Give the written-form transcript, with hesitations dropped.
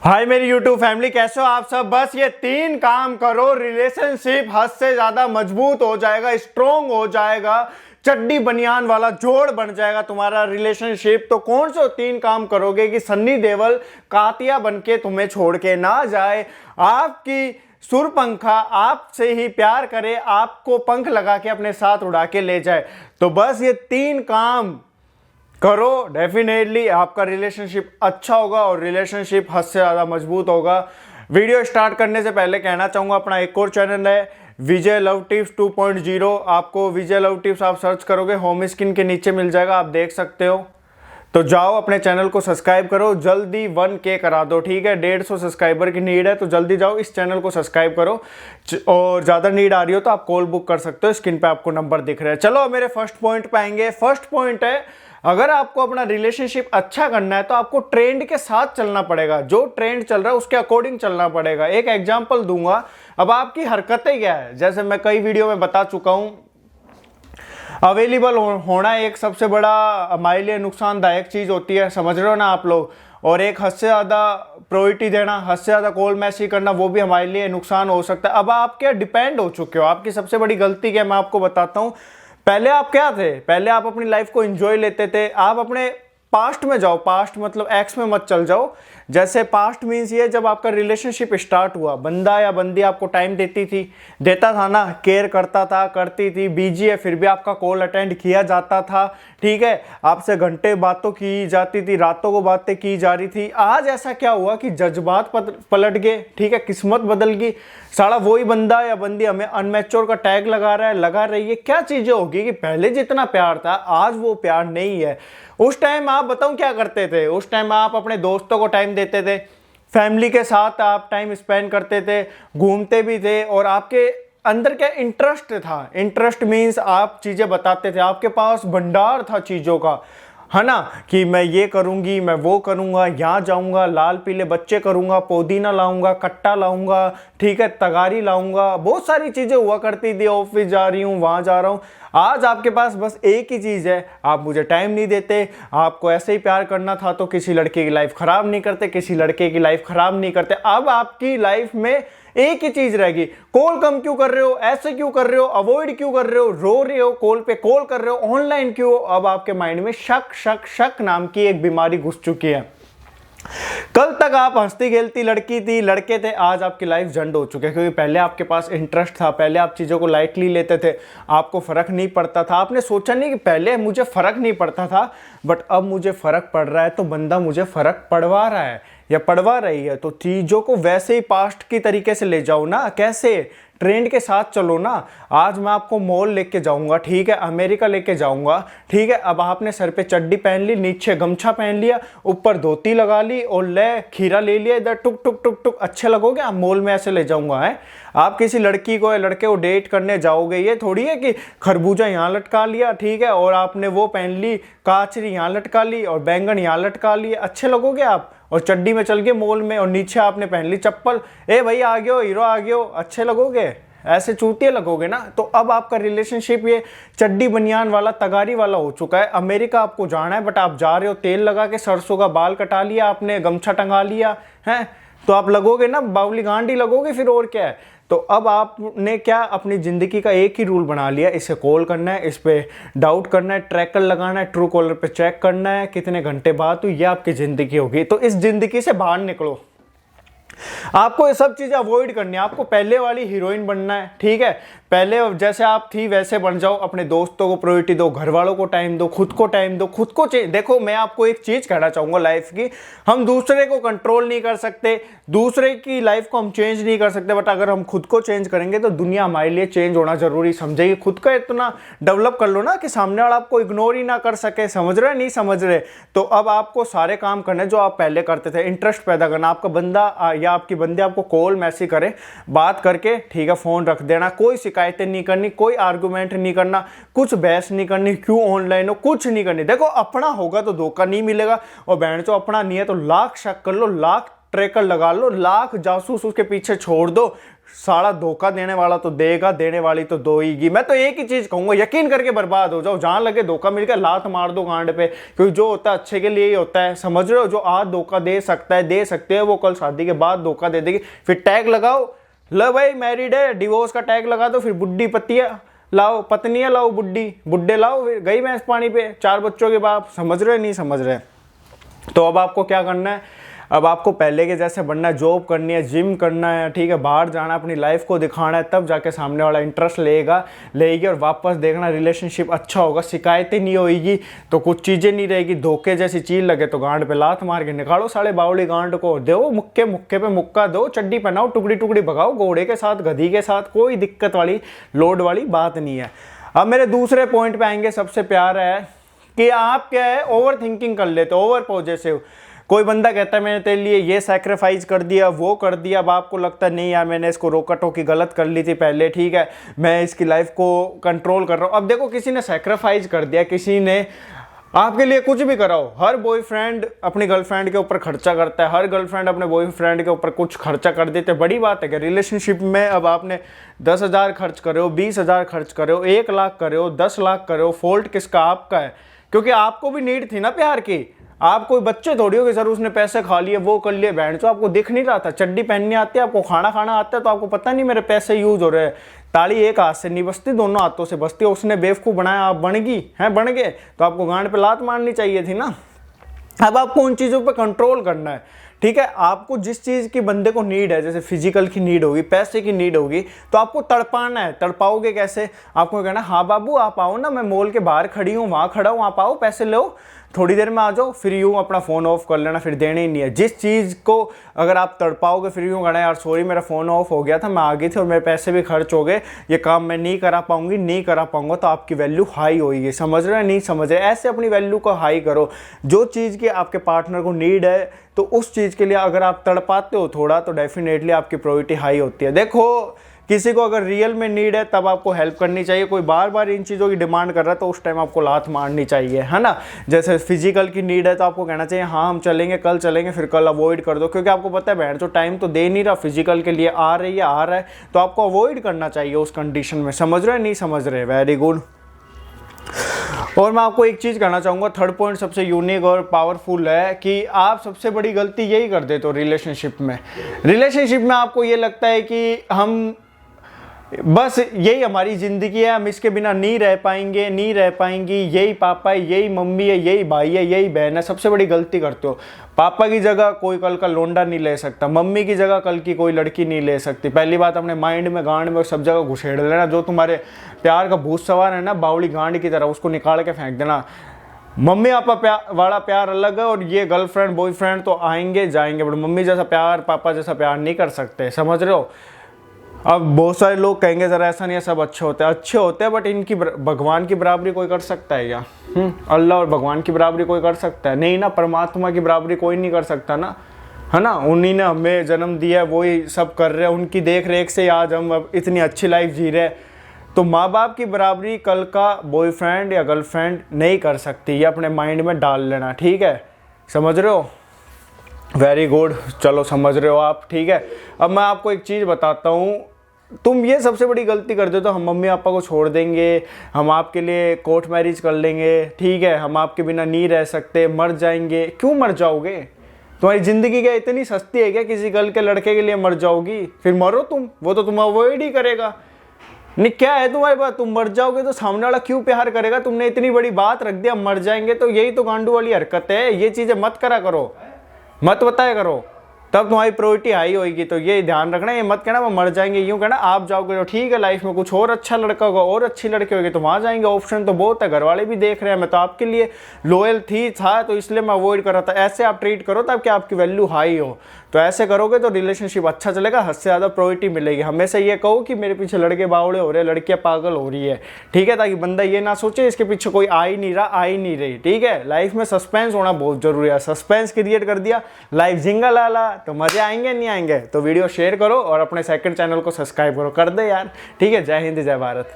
हाय मेरी YouTube family, कैसे हो आप सब। बस ये 3 काम करो, रिलेशनशिप हद से ज्यादा मजबूत हो जाएगा, स्ट्रोंग हो जाएगा, चड्डी बनियान वाला जोड़ बन जाएगा तुम्हारा रिलेशनशिप। तो कौन से 3 काम करोगे कि सन्नी देओल कातिया बन के तुम्हें छोड़ के ना जाए, आपकी सुरपंखा आपसे ही प्यार करे, आपको पंख लगा के अपने साथ उड़ा के ले जाए। तो बस ये 3 काम करो, डेफिनेटली आपका रिलेशनशिप अच्छा होगा और रिलेशनशिप हद से ज़्यादा मजबूत होगा। वीडियो स्टार्ट करने से पहले कहना चाहूँगा, अपना एक और चैनल है विजय लव टिप्स 2.0। आपको विजय लव टिप्स आप सर्च करोगे, होम स्क्रीन के नीचे मिल जाएगा, आप देख सकते हो। तो जाओ अपने चैनल को सब्सक्राइब करो, जल्दी 1K करा दो, ठीक है। 150 सब्सक्राइबर की नीड है, तो जल्दी जाओ इस चैनल को सब्सक्राइब करो। और ज़्यादा नीड आ रही हो तो आप कॉल बुक कर सकते हो, स्क्रीन पे आपको नंबर दिख रहा है। चलो मेरे फर्स्ट पॉइंट पे आएंगे। फर्स्ट पॉइंट है, अगर आपको अपना रिलेशनशिप अच्छा करना है तो आपको ट्रेंड के साथ चलना पड़ेगा। जो ट्रेंड चल रहा है उसके अकॉर्डिंग चलना पड़ेगा। एक एग्जांपल दूंगा, अब आपकी हरकतें क्या है, जैसे मैं कई वीडियो में बता चुका हूं, अवेलेबल होना एक सबसे बड़ा हमारे लिए नुकसानदायक चीज होती है, समझ रहे हो ना आप लोग। और एक हद से ज़्यादा प्रायोरिटी देना, हद से ज़्यादा कॉल मैसेज करना, वो भी हमारे लिए नुकसान हो सकता है। अब आप क्या डिपेंड हो चुके हो, आपकी सबसे बड़ी गलती क्या है मैं आपको बताता हूँ। पहले आप क्या थे, पहले आप अपनी लाइफ को एंजॉय लेते थे। आप अपने पास्ट में जाओ, पास्ट मतलब एक्स में मत चल जाओ। जैसे पास्ट मीन्स ये, जब आपका रिलेशनशिप स्टार्ट हुआ, बंदा या बंदी आपको टाइम देता था ना, केयर करता था, करती थी, बिजी है फिर भी आपका कॉल अटेंड किया जाता था, ठीक है। आपसे घंटे बातों की जाती थी, रातों को बातें की जा रही थी। आज ऐसा क्या हुआ कि जज्बात पलट गए, ठीक है, किस्मत बदल गई। साला वही बंदा या बंदी हमें अनमैच्योर का टैग लगा रहा है, लगा रही है। क्या चीजें होगी कि पहले जितना प्यार था आज वो प्यार नहीं है। उस टाइम आप बताऊं क्या करते थे, उस टाइम आप अपने दोस्तों को टाइम देते थे, फैमिली के साथ आप टाइम स्पेंड करते थे, घूमते भी थे, और आपके अंदर क्या इंटरेस्ट था। इंटरेस्ट मीन्स आप चीजें बताते थे, आपके पास भंडार था चीजों का, है ना, कि मैं ये करूंगी, मैं वो करूंगा, यहाँ जाऊंगा, लाल पीले बच्चे करूंगा, पुदीना लाऊंगा, कट्टा लाऊंगा, ठीक है, तगारी लाऊंगा, बहुत सारी चीजें हुआ करती थी। ऑफिस जा रही हूँ, वहां जा रहा हूँ। आज आपके पास बस एक ही चीज है, आप मुझे टाइम नहीं देते। आपको ऐसे ही प्यार करना था तो किसी लड़के की लाइफ खराब नहीं करते, किसी लड़के की लाइफ खराब नहीं करते। अब आपकी लाइफ में एक ही चीज रहेगी, कॉल कम क्यों कर रहे हो, ऐसे क्यों कर रहे हो, अवॉइड क्यों कर रहे हो, रो रहे हो, कॉल पे कॉल कर रहे हो, ऑनलाइन क्यों। अब आपके माइंड में शक शक शक नाम की एक बीमारी घुस चुकी है। कल तक आप हंसती खेलती लड़की थी, लड़के थे, आज आपकी लाइफ झंड हो चुकी है, क्योंकि पहले आपके पास इंटरेस्ट था, पहले आप चीज़ों को लाइटली लेते थे, आपको फर्क नहीं पड़ता था। आपने सोचा नहीं कि पहले मुझे फर्क नहीं पड़ता था, बट अब मुझे फर्क पड़ रहा है, तो बंदा मुझे फर्क पड़वा रहा है या पड़वा रही है। तो चीज़ों को वैसे ही पास्ट की तरीके से ले जाओ ना, कैसे ट्रेंड के साथ चलो ना। आज मैं आपको मॉल लेके जाऊंगा, ठीक है, अमेरिका लेके जाऊंगा, ठीक है। अब आपने सर पे चड्डी पहन ली, नीचे गमछा पहन लिया, ऊपर धोती लगा ली और ले खीरा ले लिया, इधर टुक टुक टुक टुक, अच्छे लगोगे आप मॉल में ऐसे ले जाऊंगा है। आप किसी लड़की को या लड़के को डेट करने जाओगे, ये थोड़ी है कि खरबूजा यहाँ लटका लिया, ठीक है, और आपने वो पहन ली, काचरी यहाँ लटका ली और बैंगन यहाँ लटका लिए, अच्छे लगोगे आप। और चड्डी में चल गए मॉल में और नीचे आपने पहन ली चप्पल, ए भाई आ गए हो, हीरो आ गए हो, अच्छे लगोगे, ऐसे चूतिया लगोगे ना। तो अब आपका रिलेशनशिप ये चड्डी बनियान वाला, तगारी वाला हो चुका है। अमेरिका आपको जाना है, बट आप जा रहे हो तेल लगा के, सरसों का बाल कटा लिया आपने, गमछा टंगा लिया है, तो आप लगोगे ना बावली गांडी लगोगे फिर, और क्या है। तो अब आपने क्या अपनी जिंदगी का एक ही रूल बना लिया, इसे कॉल करना है, इस पे डाउट करना है, ट्रैकर लगाना है, ट्रू कॉलर पे चेक करना है कितने घंटे बाद, तो ये आपकी जिंदगी होगी। तो इस जिंदगी से बाहर निकलो, आपको ये सब चीजें अवॉइड करनी है। आपको पहले वाली हीरोइन बनना है, ठीक है, पहले जैसे आप थी वैसे बन जाओ। अपने दोस्तों को प्रायोरिटी दो, घर वालों को टाइम दो, खुद को टाइम दो, खुद को देखो। मैं आपको एक चीज कहना चाहूंगा लाइफ की, हम दूसरे को कंट्रोल नहीं कर सकते, दूसरे की लाइफ को हम चेंज नहीं कर सकते, बट अगर हम खुद को चेंज करेंगे तो दुनिया हमारे लिए चेंज होना जरूरी समझेगी। खुद का इतना डेवलप कर लो ना कि सामने वाला आपको इग्नोर ही ना कर सके। समझ रहे नहीं समझ रहे, तो अब आपको सारे काम करने जो आप पहले करते थे। इंटरेस्ट पैदा करना, आपका बंदा या आपकी बंदी आपको कॉल मैसेज करे, बात करके, ठीक है, फोन रख देना, कोई शिकायतें नहीं करनी, कोई आर्गुमेंट नहीं करना, कुछ बहस नहीं करनी, क्यों ऑनलाइन हो, कुछ नहीं करनी। देखो अपना होगा तो धोखा नहीं मिलेगा, और बहन जो अपना नहीं है तो लाख शक कर लो, लाख ट्रैकर लगा लो, लाख जासूस उसके पीछे छोड़ दो, सारा धोखा देने वाला तो देगा, देने वाली तो दोगी। मैं तो एक ही चीज कहूंगा, यकीन करके बर्बाद हो जाओ, जहां लगे धोखा मिल गया लात मार दो गांड पे, क्योंकि जो होता है अच्छे के लिए ही होता है, समझ रहे हो। जो आज धोखा दे सकता है, दे सकते हैं, वो कल शादी के बाद धोखा दे देगी। फिर टैग लगाओ, लो भाई मैरिड है, डिवोर्स का टैग लगा दो, फिर बुड्ढी पतिया लाओ, पत्नियां लाओ, बुड्ढे लाओ, फिर गई भैंस पानी पे, 4 बच्चों के बाप। समझ रहे नहीं समझ रहे? तो अब आपको क्या करना है, अब आपको पहले के जैसे बनना है, जॉब करनी है, जिम करना है, ठीक है, बाहर जाना, अपनी लाइफ को दिखाना है, तब जाके सामने वाला इंटरेस्ट लेगी और वापस देखना रिलेशनशिप अच्छा होगा, शिकायतें नहीं होगी, तो कुछ चीज़ें नहीं रहेगी, धोखे जैसी चीज लगे तो गांड पे लात मार के निकालो साले बावली गांड को, दो मुक्के मुक्के पे मुक्का दो, चड्डी पहनाओ, टुकड़ी टुकड़ी भगाओ, घोड़े के साथ गधी के साथ, कोई दिक्कत वाली लोड वाली बात नहीं है। अब मेरे दूसरे पॉइंट पे आएंगे, सबसे प्यारा है कि आप क्या है, ओवर थिंकिंग कर लेते हो, ओवर पॉजेसिव। कोई बंदा कहता है मैंने तेरे लिए ये सैक्रिफाइस कर दिया, वो कर दिया, अब आपको लगता है नहीं यार मैंने इसको रोका टोकी गलत कर ली थी पहले, ठीक है, मैं इसकी लाइफ को कंट्रोल कर रहा हूँ। अब देखो, किसी ने सैक्रिफाइस कर दिया, किसी ने आपके लिए कुछ भी कराओ, हर बॉयफ्रेंड अपनी गर्लफ्रेंड के ऊपर खर्चा करता है, हर गर्लफ्रेंड अपने बॉयफ्रेंड के ऊपर कुछ खर्चा कर देते, बड़ी बात है कि रिलेशनशिप में अब आपने 10,000 खर्च करे हो, 20,000 खर्च करे हो, 1 लाख करे हो, 10 लाख करे हो, फॉल्ट किसका? आपका है, क्योंकि आपको भी नीड थी ना प्यार की। आप कोई बच्चे थोड़ी हो कि सर उसने पैसे खा लिए, वो कर लिए, बैंड तो आपको दिख नहीं रहा था, चड्डी पहननी आती है आपको, खाना खाना आता है, तो आपको पता नहीं मेरे पैसे यूज हो रहे हैं। ताली एक हाथ से नहीं बसती, दोनों हाथों से बसती है। उसने बेवकूफ बनाया, आप बन गए, तो आपको गांड पे लात मारनी चाहिए थी ना। अब आपको उन चीज़ों पे कंट्रोल करना है, ठीक है। आपको जिस चीज़ की बंदे को नीड है, जैसे फिजिकल की नीड होगी, पैसे की नीड होगी, तो आपको तड़पाना है। तड़पाओगे कैसे? आपको कहना हाँ बाबू आप आओ ना, मैं मॉल के बाहर खड़ी हूँ, वहाँ खड़ा हूँ, आप आओ, पैसे लो, थोड़ी देर में आ जाओ, फिर यूँ अपना फ़ोन ऑफ कर लेना, फिर देने ही नहीं है। जिस चीज़ को अगर आप तड़पाओगे, फिर यूँ कहना यार सॉरी मेरा फ़ोन ऑफ हो गया था, मैं आ गई थी और मेरे पैसे भी खर्च हो गए, ये काम मैं नहीं करा पाऊंगा, तो आपकी वैल्यू हाई होगी। समझ रहे हैं नहीं समझ रहे? ऐसे अपनी वैल्यू को हाई करो। जो चीज़ की आपके पार्टनर को नीड है, तो उस चीज़ के लिए अगर आप तड़पाते हो थोड़ा, तो डेफिनेटली आपकी प्रायोरिटी हाई होती है। देखो, किसी को अगर रियल में नीड है तब आपको हेल्प करनी चाहिए। कोई बार बार इन चीज़ों की डिमांड कर रहा है तो उस टाइम आपको लात मारनी चाहिए, है ना। जैसे फिजिकल की नीड है तो आपको कहना चाहिए हाँ हम चलेंगे, कल चलेंगे, फिर कल अवॉइड कर दो, क्योंकि आपको पता है बहन जो टाइम तो दे नहीं रहा फिजिकल के लिए, आ रहा है, तो आपको अवॉइड करना चाहिए उस कंडीशन में। समझ रहे हैं नहीं समझ रहे? Very good. और मैं आपको एक चीज़ कहना चाहूँगा, थर्ड पॉइंट सबसे यूनिक और पावरफुल है कि आप सबसे बड़ी गलती यही कर देते हो रिलेशनशिप में आपको ये लगता है कि हम बस यही हमारी ज़िंदगी है, हम इसके बिना नहीं रह पाएंगी, यही पापा है, यही मम्मी है, यही भाई है, यही बहन है। सबसे बड़ी गलती करते हो। पापा की जगह कोई कल का लोंडा नहीं ले सकता, मम्मी की जगह कल की कोई लड़की नहीं ले सकती। पहली बात अपने माइंड में, गांड में सब जगह घुसेड़ लेना। जो तुम्हारे प्यार का भूत सवार है ना बावली गांड की तरह, उसको निकाल के फेंक देना। मम्मी पापा वाला प्यार अलग है और ये गर्लफ्रेंड बॉयफ्रेंड तो आएंगे जाएंगे, बट मम्मी जैसा प्यार, पापा जैसा प्यार नहीं कर सकते। समझ रहे हो? अब बहुत सारे लोग कहेंगे ज़रा ऐसा नहीं है, सब अच्छे होते हैं, बट इनकी भगवान की बराबरी कोई कर सकता है क्या? अल्लाह और भगवान की बराबरी कोई कर सकता है? नहीं ना। परमात्मा की बराबरी कोई नहीं कर सकता ना, है ना। उन्हीं ने हमें जन्म दिया है, वही सब कर रहे हैं, उनकी देख रेख से आज हम अब इतनी अच्छी लाइफ जी रहे हैं। तो माँ बाप की बराबरी कल का बॉयफ्रेंड या गर्लफ्रेंड नहीं कर सकती, ये अपने माइंड में डाल लेना, ठीक है। समझ रहे हो? वेरी गुड, चलो समझ रहे हो आप, ठीक है। अब मैं आपको एक चीज़ बताता हूँ, तुम ये सबसे बड़ी गलती कर दो, तो हम मम्मी पापा को छोड़ देंगे, हम आपके लिए कोर्ट मैरिज कर लेंगे, ठीक है, हम आपके बिना नहीं रह सकते, मर जाएंगे। क्यों मर जाओगे? तुम्हारी ज़िंदगी क्या इतनी सस्ती है क्या किसी कल के लड़के के लिए मर जाओगी? फिर मरो तुम, वो तो तुम अवॉइड ही करेगा। नहीं क्या है तुम्हारी बात, तुम मर जाओगे तो सामने वाला क्यों प्यार करेगा? तुमने इतनी बड़ी बात रख दिया, मर जाएंगे, तो यही तो गांडू वाली हरकत है। ये चीज़ें मत करा करो, मत बताया करो, तब तुम्हारी प्रायोरिटी हाई होगी। तो ये ध्यान रखना, ये मत कहना वो मर जाएंगे, यूँ कहना आप जाओगे तो ठीक है, लाइफ में कुछ और अच्छा लड़का होगा और अच्छी लड़की होगी तो वहाँ जाएंगे। ऑप्शन तो बहुत है, घर वाले भी देख रहे हैं, मैं तो आपके लिए लॉयल था तो इसलिए मैं अवॉइड कर रहा था। ऐसे आप ट्रीट करो ताकि आपकी वैल्यू हाई हो। तो ऐसे करोगे तो रिलेशनशिप अच्छा चलेगा, हद से ज़्यादा प्रायोरिटी मिलेगी। हमेशा ये कहो कि मेरे पीछे लड़के बावड़े हो रहे हैं, लड़कियाँ पागल हो रही है, ठीक है, ताकि बंदा ये ना सोचे इसके पीछे कोई आ ही नहीं रही, ठीक है। लाइफ में सस्पेंस होना बहुत जरूरी है। सस्पेंस क्रिएट कर दिया, लाइफ जिंगा लाला, तो मजे आएंगे नहीं आएंगे? तो वीडियो शेयर करो और अपने सेकंड चैनल को सब्सक्राइब करो, कर दे यार, ठीक है। जय हिंद, जय भारत।